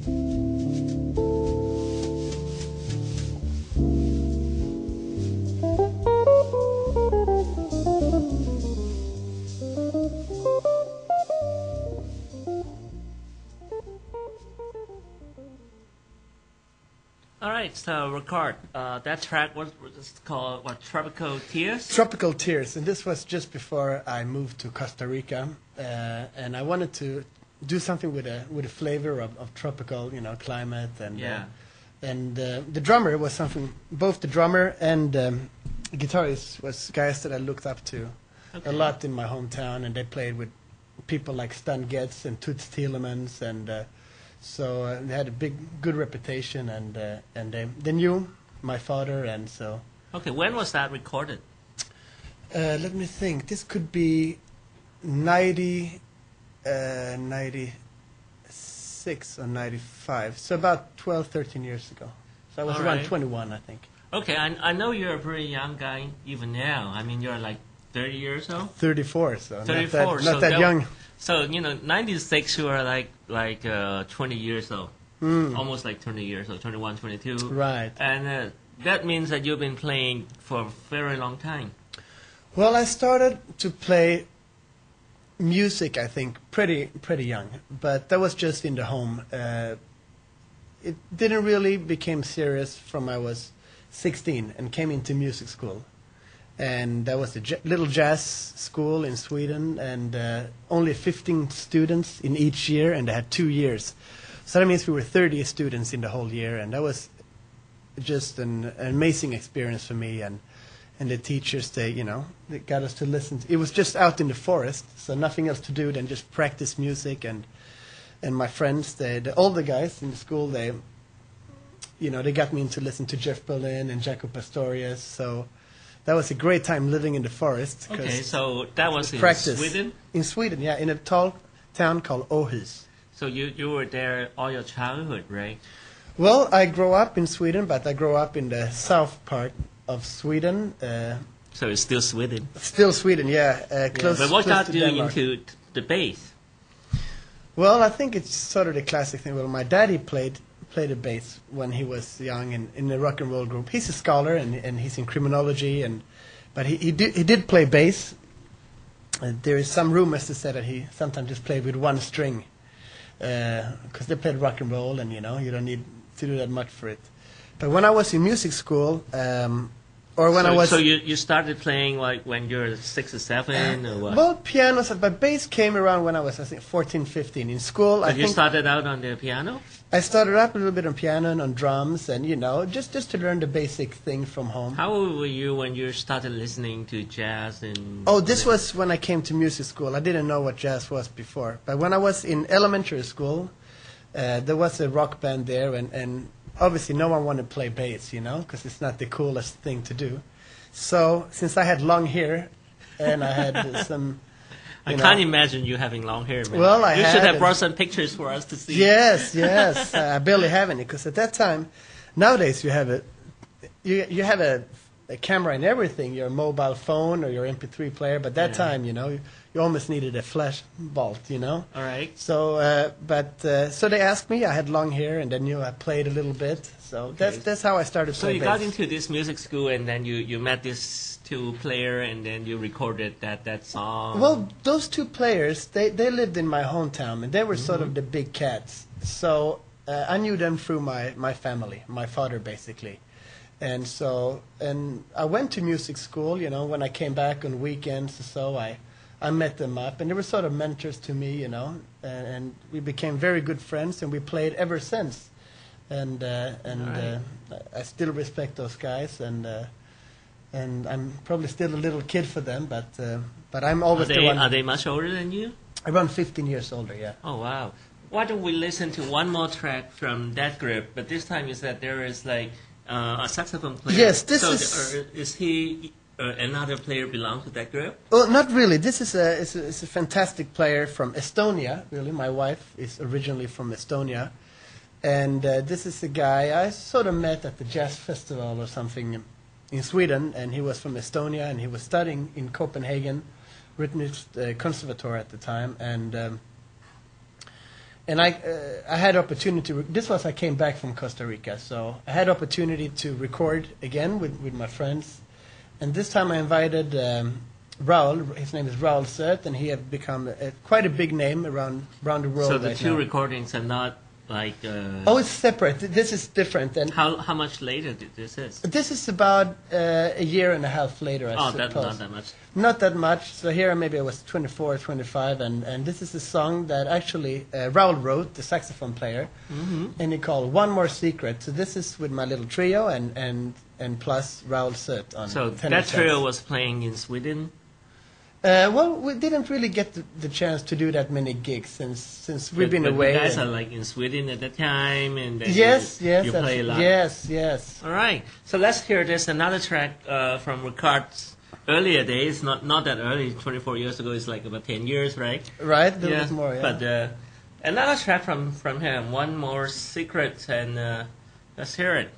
All right, so Rickard, that track was called what? Tropical Tears. Tropical Tears, and this was just before I moved to Costa Rica, and I wanted to do something with a flavor of tropical, climate, and the drummer was something. Both the drummer and the guitarist was guys that I looked up to a lot in my hometown, and they played with people like Stan Getz and Toots Thielemans, and so they had a good reputation, and they knew my father, and so. Okay, when was that recorded? Let me think. This could be 96 or 95, so about 12, 13 years ago. So I was around 21, I think. Okay, I know you're a pretty young guy even now. I mean, you're like 30 years old? 34, so 34, not that young. So, 96, you are like 20 years old. Almost like 20 years old, 21, 22. Right. And that means that you've been playing for a very long time. Well, I started to play music, I think, pretty young. But that was just in the home. It didn't really become serious from I was 16 and came into music school. And that was a little jazz school in Sweden, and only 15 students in each year, and they had 2 years. So that means we were 30 students in the whole year, and that was just an amazing experience for me. And the teachers, they got us to listen. It was just out in the forest, so nothing else to do than just practice music. And my friends, the older guys in the school, they got me into listen to Jeff Berlin and Jaco Pastorius. So that was a great time living in the forest. Okay, so that was in Sweden? In Sweden, yeah, in a tall town called Åhus. So you were there all your childhood, right? Well, I grew up in Sweden, but I grew up in the south part of Sweden. So it's still Sweden? Still Sweden, yeah. Close, but what got you Denmark. into the bass? Well, I think it's sort of the classic thing. Well, my daddy played the bass when he was young in a rock and roll group. He's a scholar and he's in criminology, but he did play bass. There is some rumors that say that he sometimes just played with one string because they played rock and roll, and you don't need to do that much for it. But when I was in music school, So you started playing like when you were 6 or 7 or what? Well, piano, but bass came around when I was, I think, 14, 15. In school, But you started out on the piano? I started up a little bit on piano and on drums, and just to learn the basic thing from home. How old were you when you started listening to jazz and? Oh, this was when I came to music school. I didn't know what jazz was before, but when I was in elementary school, there was a rock band there, and obviously no one wanted to play bass, because it's not the coolest thing to do. So since I had long hair, and I had some. I can't imagine you having long hair, man. Well, you should have brought some pictures for us to see. Yes. I barely have any, because at that time, nowadays you have you have a camera and everything, your mobile phone or your MP3 player. But that time, you almost needed a flash bulb, All right. So, so they asked me. I had long hair, and they knew I played a little bit. So that's how I started playing. So you bass. got into this music school, and then you met this two player, and then you recorded that song. Well, those two players, they lived in my hometown, and they were sort of the big cats. So I knew them through my family, my father basically. And I went to music school, when I came back on weekends or so, I met them up, and they were sort of mentors to me, and we became very good friends, and we played ever since. And I still respect those guys, and I'm probably still a little kid for them, but I'm always the one. Are they much older than you? Around 15 years older, yeah. Oh, wow. Why don't we listen to one more track from that group, but this time is that there is like a saxophone player. Yes, is he another player belong to that group? Well, not really. This is a fantastic player from Estonia, really. My wife is originally from Estonia. And this is a guy I sort of met at the jazz festival or something in Sweden, and he was from Estonia, and he was studying in Copenhagen, Rytmisk Conservatoire at the time, And I had opportunity. This was I came back from Costa Rica, so I had opportunity to record again with my friends, and this time I invited Raul. His name is Raul Sert, and he had become quite a big name around the world. So the right two now. recordings are not like. Oh, it's separate. This is different. And how much later this is? this is about a year and a half later. I suppose. Not that much. Not that much. So here maybe I was 24, 25, and this is a song that actually Raul wrote, the saxophone player, and he called "One More Secret." So this is with my little trio and plus Raul Sert on. So tenor that trio sax. was playing in Sweden. Well, we didn't really get the chance to do that many gigs since we've been but away. You guys and- are like in Sweden at that time, and then yes, you play a lot. Yes. All right, so let's hear this another track from Rickard's earlier days. Not that early, 24 years ago. It's like about 10 years, right? Right, a little bit more. Yeah. But another track from him, One More Secret, and let's hear it.